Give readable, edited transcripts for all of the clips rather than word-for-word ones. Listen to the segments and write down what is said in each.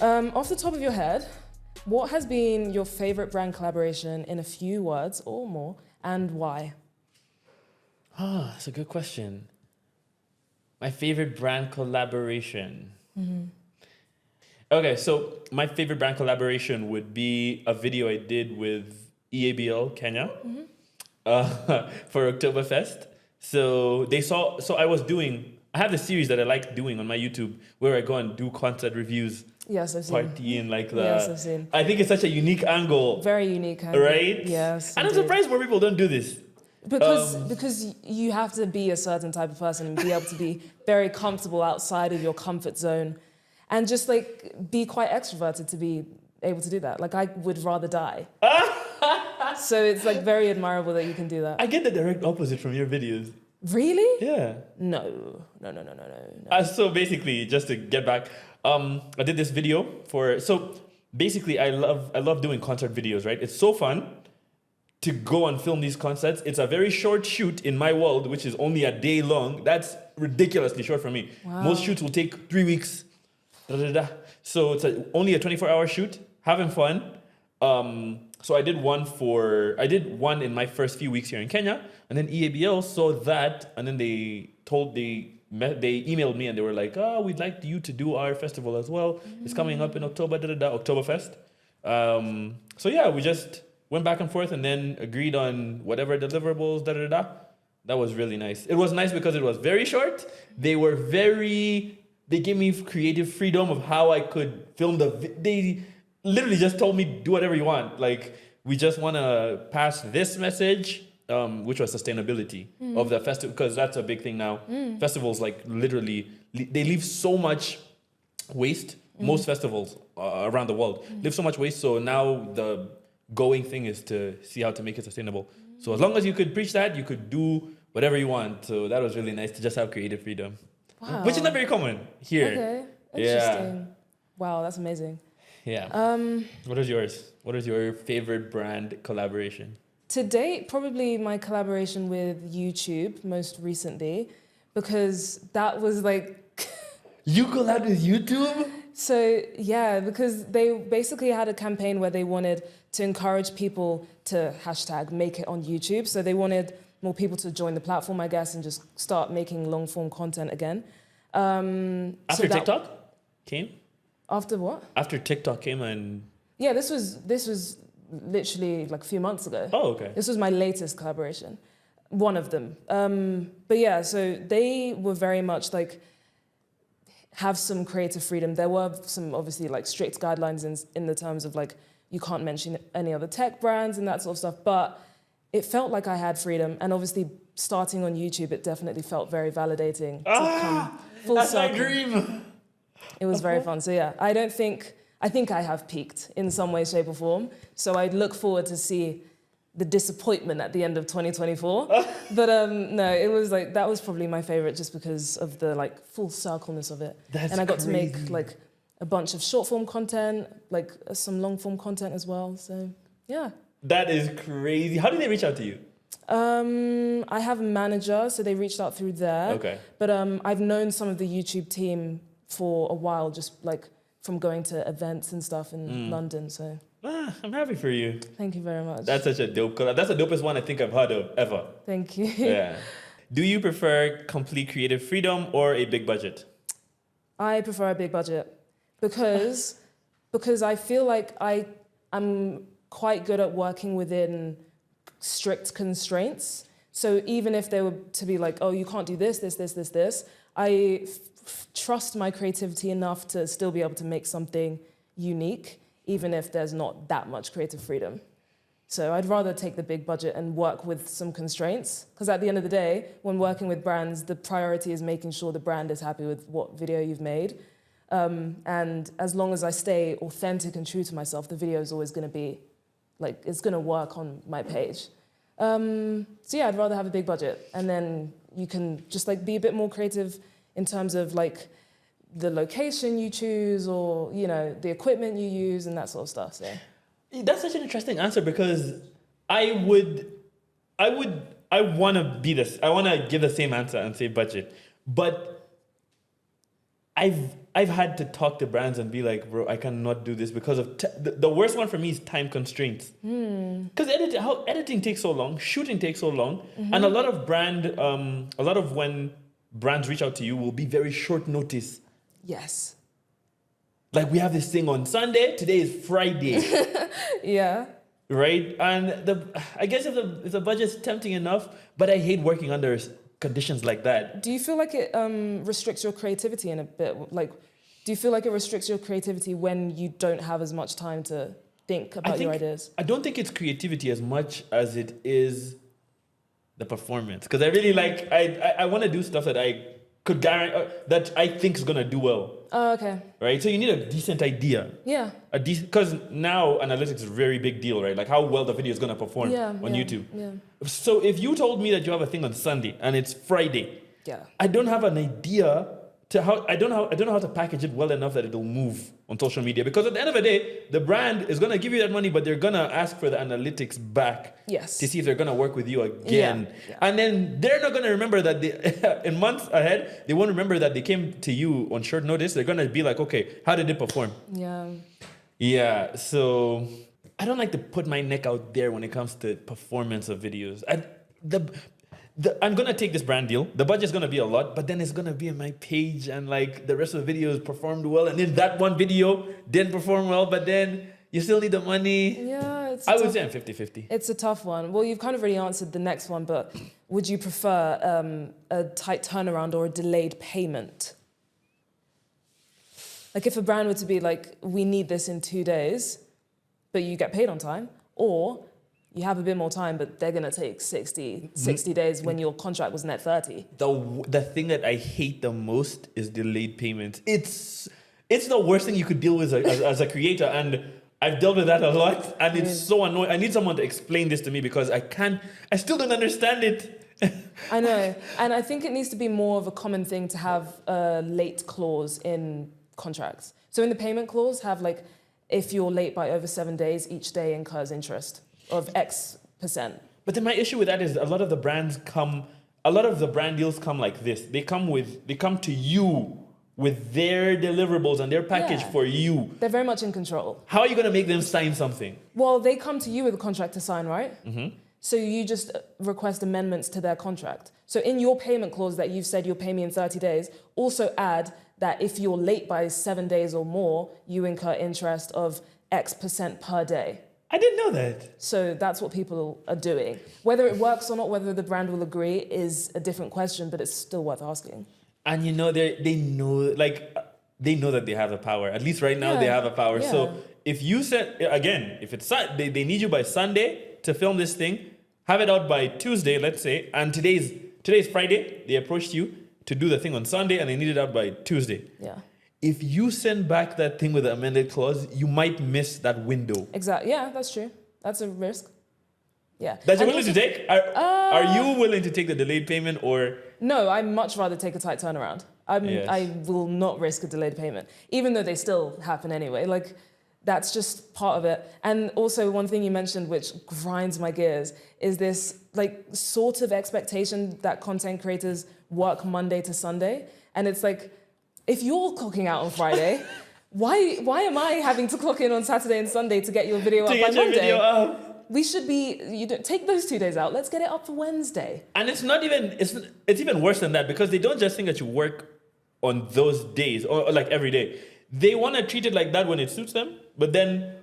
Off the top of your head, what has been your favorite brand collaboration in a few words or more, and why? That's a good question. My favorite brand collaboration. Okay, so my favorite brand collaboration would be a video I did with EABL Kenya for Oktoberfest. So I have this series that I like doing on my YouTube where I go and do concert reviews. Yes, I've seen. Party and like that. Yes, I've seen. I think it's such a unique angle. Very unique angle. Right? Yes. And I'm indeed. surprised more people don't do this. Because you have to be a certain type of person and be able to be very comfortable outside of your comfort zone and just like be quite extroverted to be able to do that. Like I would rather die. So it's like very admirable that you can do that. I get the direct opposite from your videos. Really? Yeah. No. So basically, just to get back, I did this video so basically I love doing concert videos, right? It's so fun to go and film these concerts. It's a very short shoot in my world, which is only a day long. That's ridiculously short for me. Wow. Most shoots will take 3 weeks. So it's only a 24-hour shoot, having fun. So I did one in my first few weeks here in Kenya, and then EABL saw that, and then they emailed me and they were like, we'd like you to do our festival as well. It's coming up in October, Oktoberfest. So yeah, we just went back and forth and then agreed on whatever deliverables, That was really nice. It was nice because it was very short. They gave me creative freedom of how I could film they literally just told me, do whatever you want. Like, we just want to pass this message, which was sustainability of the festival, because that's a big thing now. Festivals, like, literally, they leave so much waste. Most festivals around the world leave so much waste. So now the going thing is to see how to make it sustainable. So as long as you could preach that, you could do whatever you want. So that was really nice to just have creative freedom. Wow. Which is not very common here. Okay. Interesting. Wow, that's amazing. Yeah. What is yours? What is your favorite brand collaboration? To date, probably my collaboration with YouTube most recently, because that was like... You collabed with YouTube? So, yeah, because they basically had a campaign where they wanted to encourage people to hashtag make it on YouTube. So they wanted more people to join the platform, I guess, and just start making long form content again. After TikTok came? After what? After TikTok came and... Yeah, this was literally like a few months ago. Oh, okay. This was my latest collaboration, one of them. But yeah, so they were very much like, have some creative freedom. There were some obviously like strict guidelines in the terms of like, you can't mention any other tech brands and that sort of stuff, but it felt like I had freedom. And obviously starting on YouTube, it definitely felt very validating to come full that's circle. my dream. It was very fun. So yeah, I think I have peaked in some way, shape or form. So I look forward to see the disappointment at the end of 2024. But no, it was like, that was probably my favorite just because of the like full circleness of it. That's and I got crazy. to make like a bunch of short form content, like some long form content as well. So yeah. That is crazy. How did they reach out to you? I have a manager, so they reached out through there. Okay. But I've known some of the YouTube team for a while, just like from going to events and stuff in London. So I'm happy for you. thank you very much. That's such a dope collab. That's the dopest one I think I've heard of ever. Thank you. Yeah. Do you prefer complete creative freedom or a big budget? I prefer a big budget because I feel like I'm quite good at working within strict constraints. So even if they were to be like, oh, you can't do this, I trust my creativity enough to still be able to make something unique, even if there's not that much creative freedom. So I'd rather take the big budget and work with some constraints, because at the end of the day, when working with brands, the priority is making sure the brand is happy with what video you've made. And as long as I stay authentic and true to myself, the video is always going to be, like, it's going to work on my page. So yeah, I'd rather have a big budget, and then you can just like be a bit more creative in terms of like the location you choose, or you know, the equipment you use and that sort of stuff. So that's such an interesting answer, because I want to give the same answer and say budget, but I've had to talk to brands and be like, bro, I cannot do this because of the worst one for me is time constraints. Because editing takes so long, shooting takes so long, and a lot of when brands reach out to you will be very short notice. Yes. Like, we have this thing on Sunday, today is Friday. Yeah. Right? And I guess if the budget's tempting enough, but I hate working under conditions like that. Do you feel like it restricts your creativity in a bit? Like, do you feel like it restricts your creativity when you don't have as much time to think about your ideas? I don't think it's creativity as much as it is the performance. Because I really like, I want to do stuff that I could guarantee, that I think is going to do well. Oh, okay. Right? So you need a decent idea. Yeah. Because now analytics is a very big deal, right? Like how well the video is going to perform on YouTube. Yeah. So if you told me that you have a thing on Sunday and it's Friday, yeah, I don't have an idea I don't know how to package it well enough that it'll move on social media. Because at the end of the day, the brand is going to give you that money, but they're going to ask for the analytics back. Yes. To see if they're going to work with you again. Yeah. And then they're not going to remember that in months ahead, they won't remember that they came to you on short notice. They're going to be like, okay, how did it perform? Yeah. Yeah. So I don't like to put my neck out there when it comes to performance of videos. I'm going to take this brand deal. The budget's going to be a lot, but then it's going to be on my page and like the rest of the videos performed well. And then that one video didn't perform well, but then you still need the money. Yeah. I would say I'm 50-50. It's a tough one. Well, you've kind of already answered the next one, but would you prefer a tight turnaround or a delayed payment? Like if a brand were to be like, we need this in 2 days, but you get paid on time, or you have a bit more time, but they're going to take 60 days when your contract was net 30. The thing that I hate the most is delayed payments. It's the worst thing you could deal with as a creator, and I've dealt with that a lot, and it's so annoying. I need someone to explain this to me because I still don't understand it. I know, and I think it needs to be more of a common thing to have a late clause in contracts. So in the payment clause, have like, if you're late by over 7 days, each day incurs interest of X%. But then my issue with that is a lot of the brand deals come like this. They come to you with their deliverables and their package for you. They're very much in control. How are you going to make them sign something? Well, they come to you with a contract to sign, right? Mm-hmm. So you just request amendments to their contract. So in your payment clause that you've said you'll pay me in 30 days, also add that if you're late by 7 days or more, you incur interest of X% per day. I didn't know that. So that's what people are doing. Whether it works or not, whether the brand will agree is a different question, but it's still worth asking. And they know that they have the power. At least right now they have a power. Yeah. So if you said, again, if it's they need you by Sunday to film this thing, have it out by Tuesday, let's say, and today's Friday, they approached you to do the thing on Sunday and they need it out by Tuesday. Yeah. If you send back that thing with the amended clause, you might miss that window. Exactly. Yeah, that's true. That's a risk. Yeah. That you're willing to take? Are you willing to take the delayed payment or? No, I'd much rather take a tight turnaround. I will not risk a delayed payment, even though they still happen anyway. Like, that's just part of it. And also one thing you mentioned, which grinds my gears, is this like sort of expectation that content creators work Monday to Sunday. And it's like, if you're clocking out on Friday, why am I having to clock in on Saturday and Sunday to get your video up by Monday? Video up. We should be, take those 2 days out. Let's get it up for Wednesday. And it's even worse than that, because they don't just think that you work on those days or like every day. They want to treat it like that when it suits them, but then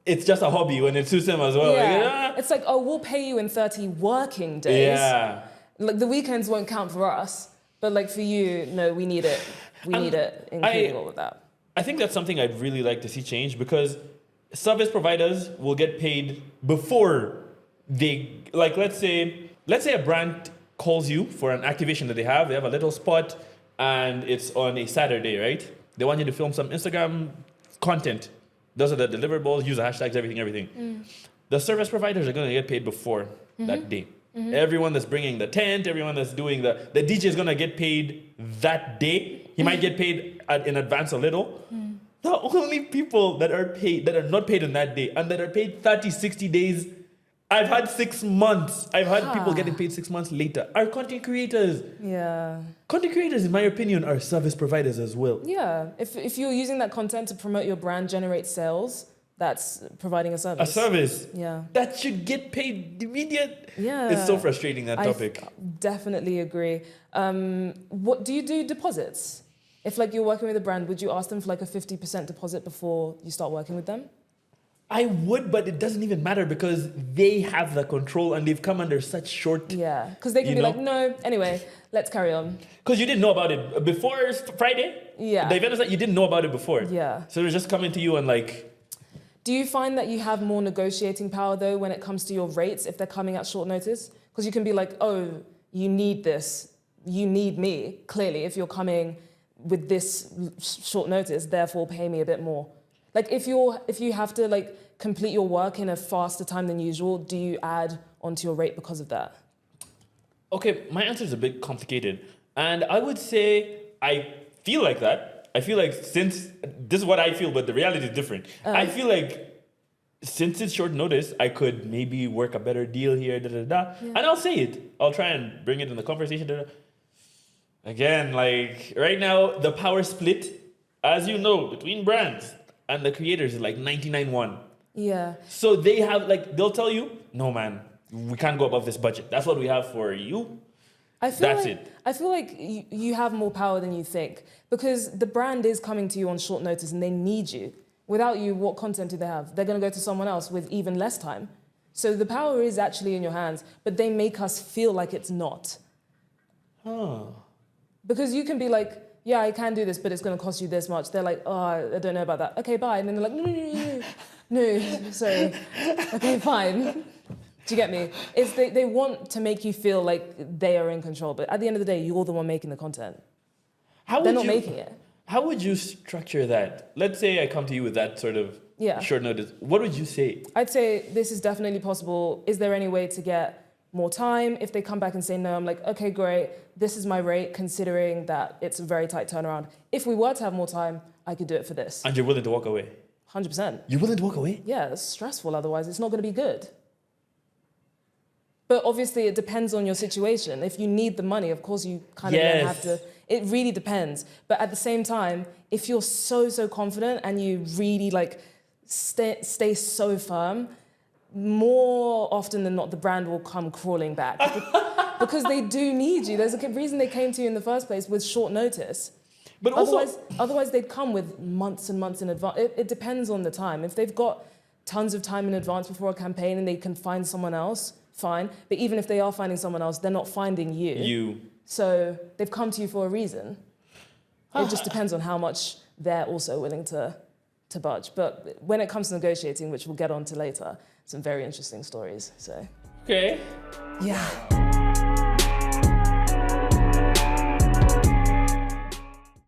it's just a hobby when it suits them as well. Yeah. Like, It's like, oh, we'll pay you in 30 working days. Yeah. Like the weekends won't count for us, but like for you, no, we need it. We need it, including all of that. I think that's something I'd really like to see change, because service providers will get paid before they, like, let's say a brand calls you for an activation that they have a little spot and it's on a Saturday, right? They want you to film some Instagram content. Those are the deliverables, use the hashtags, everything. The service providers are going to get paid before that day. Mm-hmm. Everyone that's bringing the tent, everyone that's doing the DJ is going to get paid that day. He might get paid in advance a little. The only people that are not paid on that day and that are paid 30, 60 days I've had 6 months. I've had people getting paid 6 months later. Our content creators. Yeah. Content creators, in my opinion, are service providers as well. Yeah. If you're using that content to promote your brand, generate sales, that's providing a service. A service. Yeah. That should get paid immediate. Yeah. It's so frustrating, that topic. I definitely agree. What do you do deposits? If like you're working with a brand, would you ask them for like a 50% deposit before you start working with them? I would, but it doesn't even matter because they have the control and they've come under such short... Yeah, because they can be like, no, anyway, let's carry on. Because you didn't know about it before Friday? Yeah. The event is that you didn't know about it before. Yeah. So they're just coming to you and like... Do you find that you have more negotiating power though when it comes to your rates if they're coming at short notice? Because you can be like, oh, you need this, you need me, clearly, if you're coming with this short notice, therefore pay me a bit more. Like if you have to like complete your work in a faster time than usual, do you add onto your rate because of that? Okay, my answer is a bit complicated. And I would say I feel like that. I feel like since, this is what I feel, but the reality is different. I feel like since it's short notice, I could maybe work a better deal here, Yeah. And I'll say it. I'll try and bring it in the conversation. Again, like right now, the power split, as you know, between brands and the creators is like 99-1. Yeah. So they have like, they'll tell you, no man, we can't go above this budget. That's what we have for you. I feel like you have more power than you think because the brand is coming to you on short notice and they need you. Without you, what content do they have? They're going to go to someone else with even less time. So the power is actually in your hands, but they make us feel like it's not. Because you can be like, yeah, I can do this, but it's going to cost you this much. They're like, oh, I don't know about that. Okay, bye. And then they're like, no, sorry. Okay, fine. Do you get me? It's they want to make you feel like they are in control, but at the end of the day, you're the one making the content. They're not making it. How would you structure that? Let's say I come to you with that sort of short notice. What would you say? I'd say this is definitely possible. Is there any way to get more time? If they come back and say no, I'm like, okay, great. This is my rate, considering that it's a very tight turnaround. If we were to have more time, I could do it for this. And you're willing to walk away? 100%. You're willing to walk away? Yeah, it's stressful. Otherwise, it's not going to be good. But obviously, it depends on your situation. If you need the money, of course, you kind of don't have to. It really depends. But at the same time, if you're so confident and you really like stay so firm, more often than not, the brand will come crawling back because they do need you. There's a reason they came to you in the first place with short notice. But otherwise they'd come with months and months in advance. It depends on the time. If they've got tons of time in advance before a campaign and they can find someone else, fine. But even if they are finding someone else, they're not finding you. So they've come to you for a reason. It just depends on how much they're also willing to budge. But when it comes to negotiating, which we'll get on to later, some very interesting stories. So. Okay. Yeah.